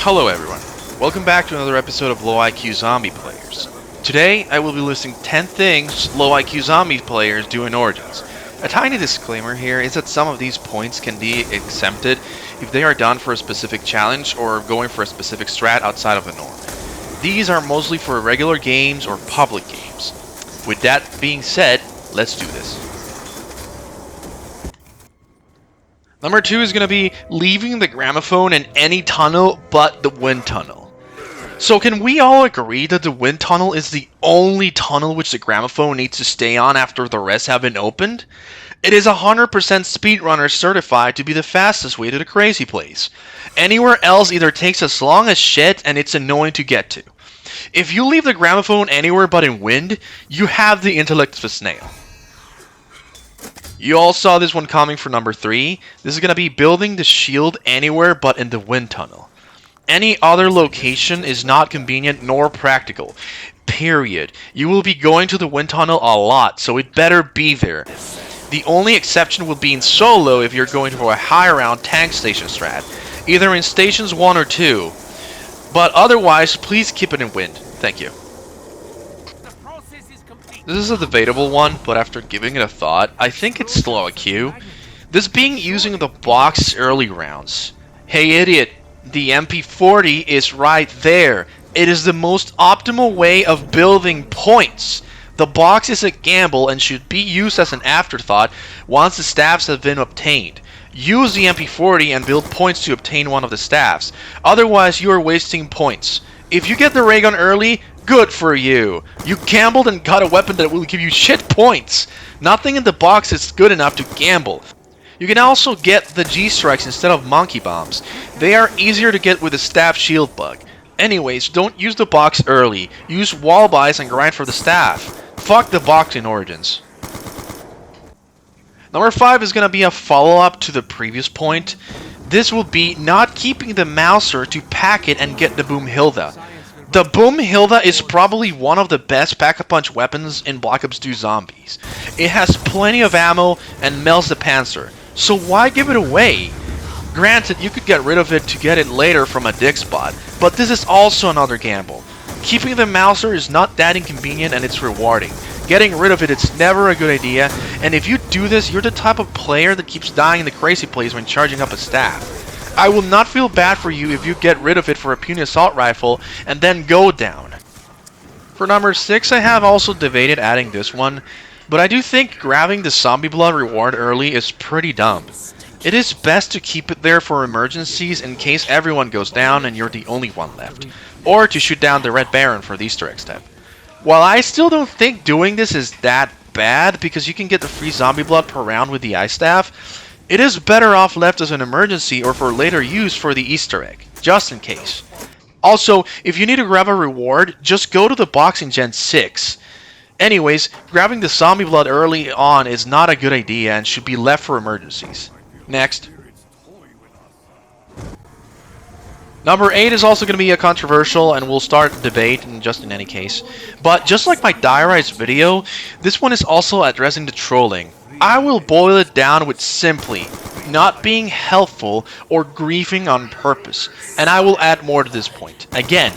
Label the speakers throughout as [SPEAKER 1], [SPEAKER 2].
[SPEAKER 1] Hello everyone, welcome back to another episode of Low IQ Zombie Players. Today I will be listing 10 things Low IQ Zombie players do in Origins. A tiny disclaimer here is that some of these points can be exempted if they are done for a specific challenge or going for a specific strat outside of the norm. These are mostly for regular games or public games. With that being said, let's do this. Number 2 is going to be leaving the gramophone in any tunnel but the wind tunnel. So can we all agree that the wind tunnel is the only tunnel which the gramophone needs to stay on after the rest have been opened? It is 100% speedrunner certified to be the fastest way to the crazy place. Anywhere else either takes as long as shit and it's annoying to get to. If you leave the gramophone anywhere but in wind, you have the intellect of a snail. You all saw this one coming for number 3. This is going to be building the shield anywhere but in the wind tunnel. Any other location is not convenient nor practical. Period. You will be going to the wind tunnel a lot, so it better be there. The only exception will be in solo if you're going for a high round tank station strat, either in stations 1 or 2. But otherwise, please keep it in wind. Thank you. This is a debatable one, but after giving it a thought, I think it's slow IQ. This being using the box early rounds. Hey idiot, the MP40 is right there. It is the most optimal way of building points. The box is a gamble and should be used as an afterthought once the staffs have been obtained. Use the MP40 and build points to obtain one of the staffs. Otherwise, you are wasting points. If you get the ray gun early, good for you. You gambled and got a weapon that will give you shit points. Nothing in the box is good enough to gamble. You can also get the G-strikes instead of monkey bombs. They are easier to get with the staff shield bug. Anyways, don't use the box early. Use wall buys and grind for the staff. Fuck the box in Origins. Number 5 is going to be a follow-up to the previous point. This will be not keeping the Mauser to pack it and get the Boom Hilda. The Boom Hilda is probably one of the best pack-a-punch weapons in Black Ops 2 Zombies. It has plenty of ammo and melts the Panzer, so why give it away? Granted, you could get rid of it to get it later from a dig spot, but this is also another gamble. Keeping the Mauser is not that inconvenient and it's rewarding. Getting rid of it is never a good idea, and if you do this, you're the type of player that keeps dying in the crazy place when charging up a staff. I will not feel bad for you if you get rid of it for a puny assault rifle and then go down. For number 6, I have also debated adding this one, but I do think grabbing the zombie blood reward early is pretty dumb. It is best to keep it there for emergencies in case everyone goes down and you're the only one left, or to shoot down the Red Baron for the Easter egg step. While I still don't think doing this is that bad because you can get the free zombie blood per round with the ice staff, it is better off left as an emergency or for later use for the Easter egg, just in case. Also, if you need to grab a reward, just go to the box in Gen 6. Anyways, grabbing the zombie blood early on is not a good idea and should be left for emergencies. Next. Number 8 is also going to be a controversial and we'll start debate in any case. But just like my diarized video, this one is also addressing the trolling. I will boil it down with simply not being helpful or griefing on purpose, and I will add more to this point. Again,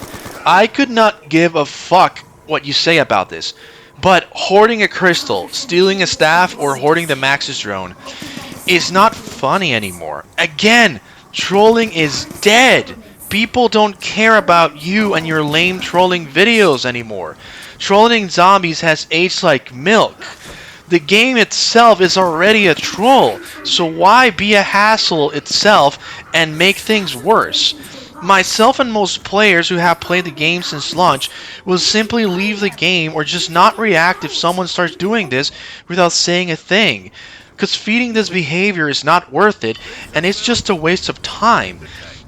[SPEAKER 1] I could not give a fuck what you say about this, but hoarding a crystal, stealing a staff, or hoarding the Maxis drone is not funny anymore. Again, trolling is dead. People don't care about you and your lame trolling videos anymore. Trolling zombies has aged like milk. The game itself is already a troll, so why be a hassle itself and make things worse? Myself and most players who have played the game since launch will simply leave the game or just not react if someone starts doing this without saying a thing. Because feeding this behavior is not worth it, and it's just a waste of time.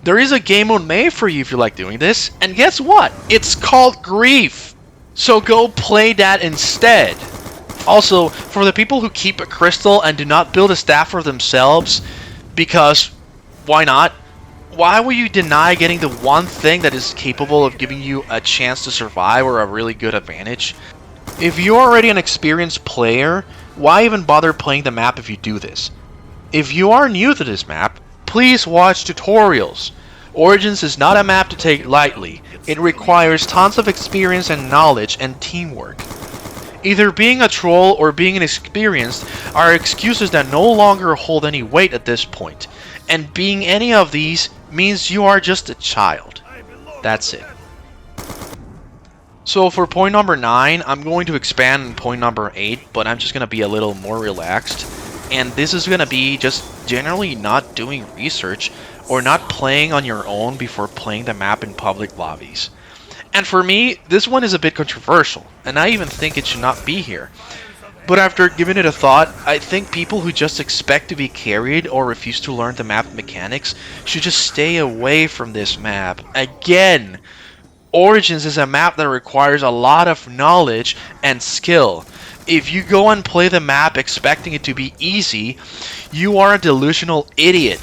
[SPEAKER 1] There is a game mode made for you if you like doing this, and guess what? It's called grief! So go play that instead. Also, for the people who keep a crystal and do not build a staff for themselves, because why not? Why will you deny getting the one thing that is capable of giving you a chance to survive or a really good advantage? If you're already an experienced player, why even bother playing the map if you do this? If you are new to this map, please watch tutorials. Origins is not a map to take lightly. It requires tons of experience and knowledge and teamwork. Either being a troll or being inexperienced are excuses that no longer hold any weight at this point. And being any of these means you are just a child. That's it. So for point number 9, I'm going to expand on point number 8, but I'm just going to be a little more relaxed. And this is going to be just generally not doing research or not playing on your own before playing the map in public lobbies. And for me, this one is a bit controversial, and I even think it should not be here. But after giving it a thought, I think people who just expect to be carried or refuse to learn the map mechanics should just stay away from this map. Again, Origins is a map that requires a lot of knowledge and skill. If you go and play the map expecting it to be easy, you are a delusional idiot.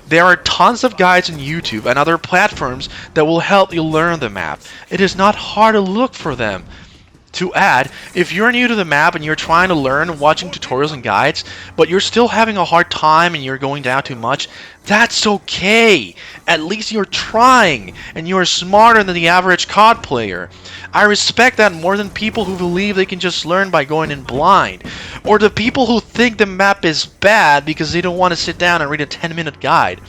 [SPEAKER 1] There are tons of guides on YouTube and other platforms that will help you learn the map. It is not hard to look for them. To add, if you're new to the map and you're trying to learn watching tutorials and guides, but you're still having a hard time and you're going down too much, that's okay. At least you're trying, and you're smarter than the average COD player. I respect that more than people who believe they can just learn by going in blind, or the people who think the map is bad because they don't want to sit down and read a 10-minute guide.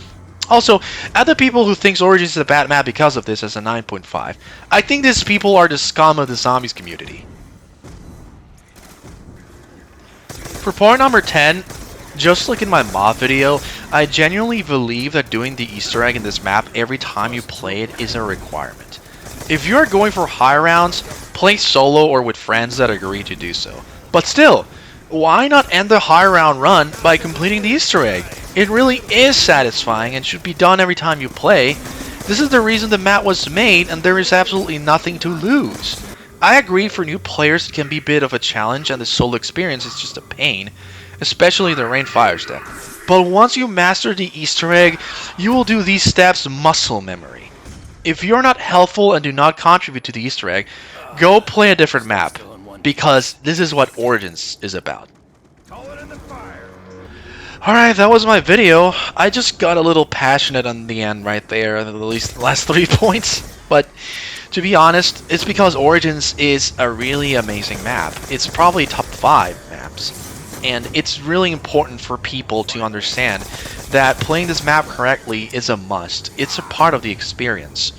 [SPEAKER 1] Also, other people who think Origins is a bad map because of this as a 9.5. I think these people are the scum of the zombies community. For point number 10, just like in my mod video, I genuinely believe that doing the Easter egg in this map every time you play it is a requirement. If you're going for high rounds, play solo or with friends that agree to do so. But still, why not end the high round run by completing the Easter egg? It really is satisfying and should be done every time you play. This is the reason the map was made, and there is absolutely nothing to lose. I agree for new players it can be a bit of a challenge and the solo experience is just a pain, especially the rain fire step. But once you master the Easter egg, you will do these steps muscle memory. If you're not helpful and do not contribute to the Easter egg, go play a different map, because this is what Origins is about. Alright, that was my video. I just got a little passionate on the end right there, at least the last 3 points. But to be honest, it's because Origins is a really amazing map. It's probably top 5 maps. And it's really important for people to understand that playing this map correctly is a must. It's a part of the experience.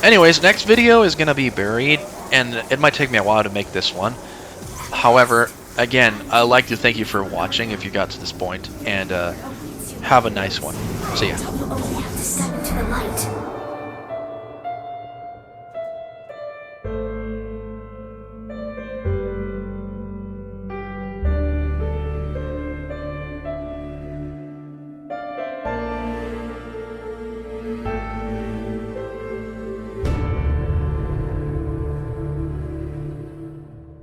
[SPEAKER 1] Anyways, next video is gonna be buried, and it might take me a while to make this one. However, again, I'd like to thank you for watching if you got to this point, and have a nice one. See ya.